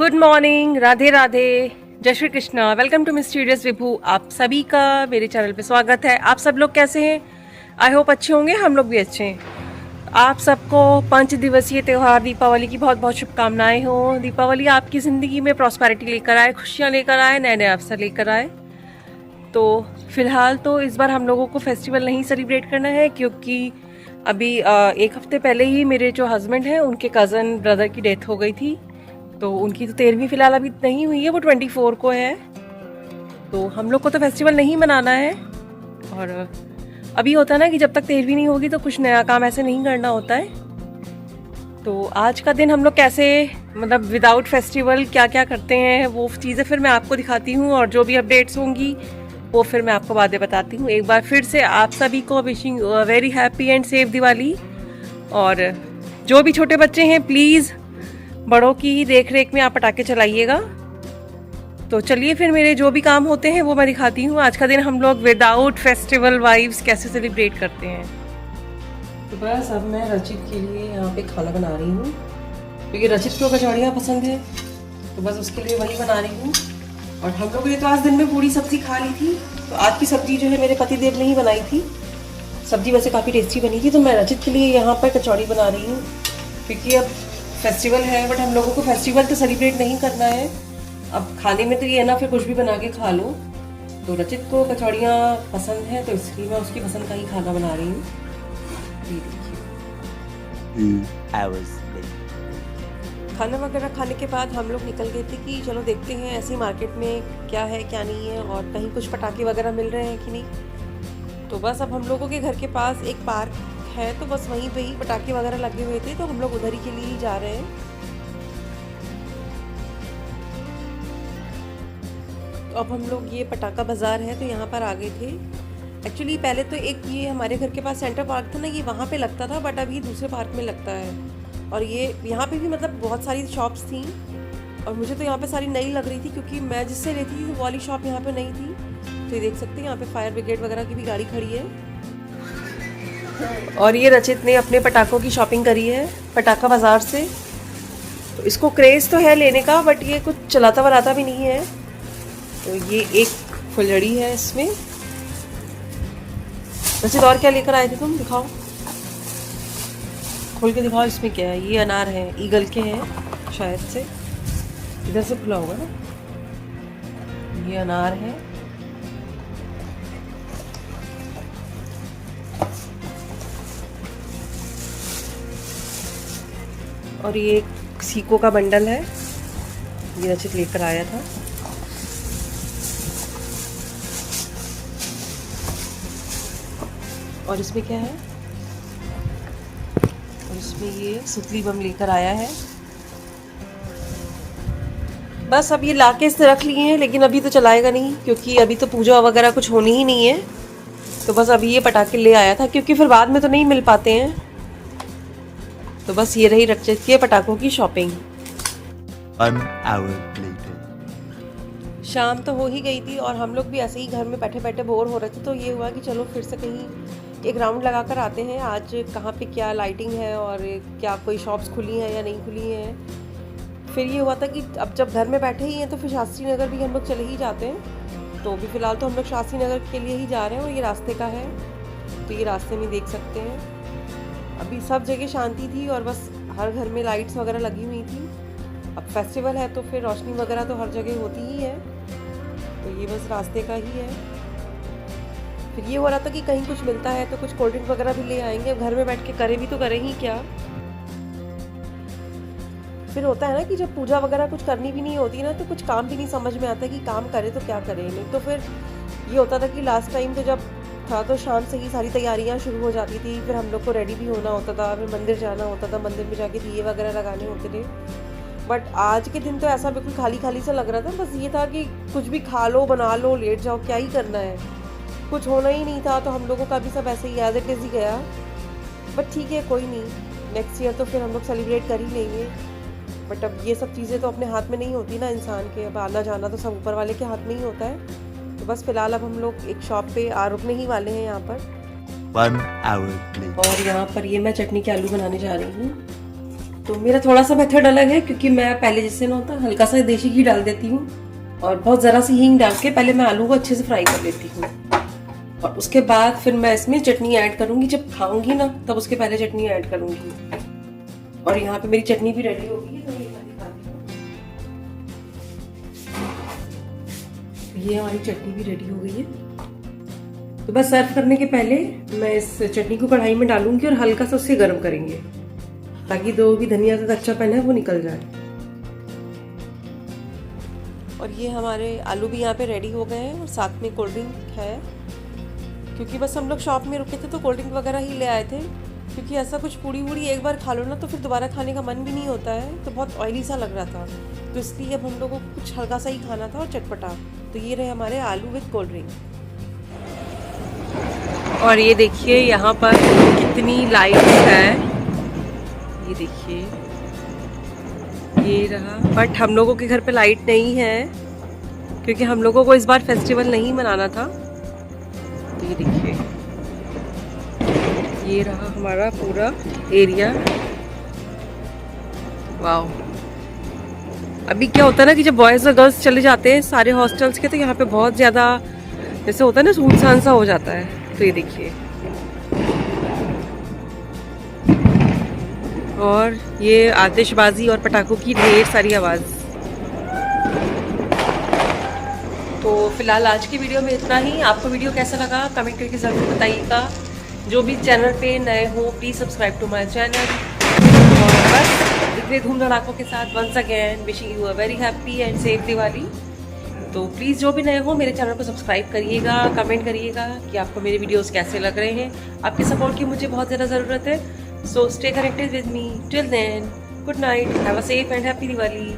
Good morning, Radhe Radhe, जय Shri Krishna. Welcome to mysterious Vibhu. आप सभी का मेरे चैनल पे स्वागत है। आप सब लोग कैसे हैं? आई होप अच्छे होंगे। हम लोग भी अच्छे हैं। आप सबको 5 दिवसीय त्यौहार दीपावली की बहुत बहुत शुभकामनाएं हो। दीपावली आपकी ज़िंदगी में प्रॉस्पेरिटी लेकर आए, खुशियाँ लेकर आए, नए नए अवसर लेकर आए। तो फिलहाल तो इस बार हम लोगों को फेस्टिवल नहीं सेलिब्रेट करना है, क्योंकि अभी एक हफ्ते पहले ही मेरे जो हस्बैंड हैं उनके कज़न ब्रदर की डेथ हो गई थी। तो उनकी तो 13वीं फिलहाल अभी नहीं हुई है, वो 24 को है। तो हम लोग को तो फेस्टिवल नहीं मनाना है। और अभी होता है ना कि जब तक 13वीं नहीं होगी तो कुछ नया काम ऐसे नहीं करना होता है। तो आज का दिन हम लोग कैसे, मतलब विदाउट फेस्टिवल क्या क्या करते हैं, वो चीज़ें फिर मैं आपको दिखाती हूँ। और जो भी अपडेट्स होंगी वो फिर मैं आपको बातें बताती हूँ। एक बार फिर से आप सभी को wishing very happy and safe Diwali. और जो भी छोटे बच्चे हैं, प्लीज़ बड़ों की देख रेख में आप पटाखे चलाइएगा। तो चलिए फिर मेरे जो भी काम होते हैं वो मैं दिखाती हूँ। आज का दिन हम लोग विदाउट फेस्टिवल वाइब्स कैसे सेलिब्रेट करते हैं। तो बस अब मैं रचित के लिए यहाँ पे खाना बना रही हूँ, क्योंकि रचित को कचौड़ियाँ पसंद है। तो बस उसके लिए वही बना रही हूँ। और हम लोग ने तो आज दिन में पूरी सब्जी खा ली थी। तो आज की सब्जी जो है मेरे पतिदेव ने ही बनाई थी। सब्जी वैसे काफ़ी टेस्टी बनी थी। तो मैं रचित के लिए यहाँ पर कचौड़ी बना रही हूँ, क्योंकि अब फेस्टिवल है, बट हम लोगों को फेस्टिवल तो सेलिब्रेट नहीं करना है। अब खाने में तो ये है ना, फिर कुछ भी बना के खा लो। तो रचित को कचौड़ियाँ पसंद है, तो इसलिए मैं उसकी पसंद का ही खाना बना रही हूँ। खाना वगैरह खाने के बाद हम लोग निकल गए थे कि चलो देखते हैं ऐसी मार्केट में क्या है क्या नहीं है, और कहीं कुछ पटाखे वगैरह मिल रहे हैं कि नहीं। तो बस अब हम लोगों के घर के पास एक पार्क है, तो बस वहीं पे ही पटाखे वगैरह लगे हुए थे, तो हम लोग उधर ही के लिए ही जा रहे हैं। तो अब हम लोग ये पटाखा बाज़ार है, तो यहाँ पर आ गए थे। एक्चुअली पहले तो एक ये हमारे घर के पास सेंटर पार्क था ना, ये वहाँ पे लगता था, बट अभी दूसरे पार्क में लगता है। और ये यहाँ पे भी मतलब बहुत सारी शॉप्स थी, और मुझे तो यहाँ पे सारी नई लग रही थी, क्योंकि मैं जिससे लेती थी वो वाली शॉप यहाँ पे नहीं थी। तो ये देख सकते हैं यहाँ पे फायर ब्रिगेड वगैरह की भी गाड़ी खड़ी है। और ये रचित ने अपने पटाखों की शॉपिंग करी है पटाखा बाज़ार से। तो इसको क्रेज़ तो है लेने का, बट ये कुछ चलाता वलाता भी नहीं है। तो ये एक फुलझड़ी है इसमें। रचित और क्या लेकर आए थे तुम? दिखाओ, खोल के दिखाओ इसमें क्या है। ये अनार है, ईगल के हैं शायद से, इधर से खुला होगा ना। ये अनार है। और ये एक सीको का बंडल है, ये रचित लेकर आया था। और इसमें क्या है? और इसमें ये सुतली बम लेकर आया है। बस अब ये लाके से रख लिए हैं, लेकिन अभी तो चलाएगा नहीं, क्योंकि अभी तो पूजा वगैरह कुछ होनी ही नहीं है। तो बस अभी ये पटाखे ले आया था, क्योंकि फिर बाद में तो नहीं मिल पाते हैं। तो बस ये रही रचित के पटाखों की शॉपिंग। 1 hour later. शाम तो हो ही गई थी, और हम लोग भी ऐसे ही घर में बैठे बैठे बोर हो रहे थे। तो ये हुआ कि चलो फिर से कहीं एक राउंड लगा कर आते हैं। आज कहाँ पे क्या लाइटिंग है, और क्या कोई शॉप्स खुली हैं या नहीं खुली हैं। फिर ये हुआ था कि अब जब घर में बैठे ही हैं तो फिर शास्त्री नगर भी हम लोग चले ही जाते हैं। तो अभी फ़िलहाल तो हम लोग शास्त्री नगर के लिए ही जा रहे हैं, और ये रास्ते का है। तो ये रास्ते में देख सकते हैं अभी सब जगह शांति थी, और बस हर घर में लाइट्स वगैरह लगी हुई थी। अब फेस्टिवल है तो फिर रोशनी वगैरह तो हर जगह होती ही है। तो ये बस रास्ते का ही है। फिर ये हो रहा था कि कहीं कुछ मिलता है तो कुछ कोल्ड ड्रिंक वगैरह भी ले आएंगे। घर में बैठ के करें भी तो करें ही क्या। फिर होता है ना कि जब पूजा वगैरह कुछ करनी भी नहीं होती ना, तो कुछ काम भी नहीं समझ में आता कि काम करें तो क्या करें। नहीं तो फिर ये होता था कि लास्ट टाइम तो जब था तो शाम से ही सारी तैयारियां शुरू हो जाती थी। फिर हम लोग को रेडी भी होना होता था, फिर मंदिर जाना होता था, मंदिर में जाके दिए वगैरह लगाने होते थे। बट आज के दिन तो ऐसा बिल्कुल खाली खाली सा लग रहा था। बस ये था कि कुछ भी खा लो, बना लो, लेट जाओ, क्या ही करना है। कुछ होना ही नहीं था, तो हम लोगों का भी सब ऐसे ही एज इट इज़ ही गया। बट ठीक है, कोई नहीं, नेक्स्ट ईयर तो फिर हम लोग सेलिब्रेट कर ही लेंगे। बट अब ये सब चीज़ें तो अपने हाथ में नहीं होती ना इंसान के। अब आना जाना तो सब ऊपर वाले के हाथ में ही होता है। तो बस फिलहाल अब हम लोग एक शॉप पे रुकने ही वाले हैं यहाँ पर। 1 hour later. और यहाँ पर ये मैं चटनी के आलू बनाने जा रही हूँ। तो मेरा थोड़ा सा मेथड अलग है, क्योंकि मैं पहले जैसे ना होता हल्का सा देसी घी डाल देती हूँ और बहुत ज़रा सी हींग डाल के पहले मैं आलू को अच्छे से फ्राई कर लेती हूँ, और उसके बाद फिर मैं इसमें चटनी ऐड करूँगी। जब खाऊंगी ना तब उसके पहले चटनी ऐड करूँगी। और यहाँ पे मेरी चटनी भी रेडी हो गई है, तो ये मैं दिखाती हूँ। ये हमारी चटनी भी रेडी हो गई है। तो बस सर्व करने के पहले मैं इस चटनी को कढ़ाई में डालूंगी और हल्का सा उससे गर्म करेंगे, ताकि जो भी धनिया का कच्चापन है वो निकल जाए। और ये हमारे आलू भी यहाँ पे रेडी हो गए हैं और साथ में कोल्ड ड्रिंक है, क्योंकि बस हम लोग शॉप में रुके थे तो कोल्ड ड्रिंक वगैरह ही ले आए थे, क्योंकि ऐसा कुछ पूड़ी वूड़ी एक बार खा लो ना तो फिर दोबारा खाने का मन भी नहीं होता है, तो बहुत ऑयली सा लग रहा था, तो इसलिए अब हम लोगों को कुछ हल्का सा ही खाना था और चटपटा। तो ये रहे हमारे आलू विद कोल्ड ड्रिंक। और ये देखिए यहाँ पर कितनी लाइट है, ये देखिए, ये रहा। बट हम लोगों के घर पे लाइट नहीं है, क्योंकि हम लोगों को इस बार फेस्टिवल नहीं मनाना था। तो ये देखिए, ये रहा हमारा पूरा एरिया। वाओ। अभी क्या होता है ना कि जब बॉयज़ और गर्ल्स चले जाते हैं सारे हॉस्टल्स के, तो यहाँ पे बहुत ज़्यादा जैसे होता है ना सुनसान सा हो जाता है। तो ये देखिए, और ये आतिशबाजी और पटाखों की ढेर सारी आवाज़। तो फिलहाल आज की वीडियो में इतना ही। आपको वीडियो कैसा लगा कमेंट करके ज़रूर बताइएगा। जो भी चैनल पे नए हो please subscribe to my channel. और बस इतने धूम धड़ाकों के साथ once again wishing you a very happy and safe Diwali. तो प्लीज़ जो भी नए हो मेरे चैनल को सब्सक्राइब करिएगा, कमेंट करिएगा कि आपको मेरे वीडियोस कैसे लग रहे हैं। आपके सपोर्ट की मुझे बहुत ज़्यादा ज़रूरत है। So stay connected with me till then, good night, have a safe and happy Diwali.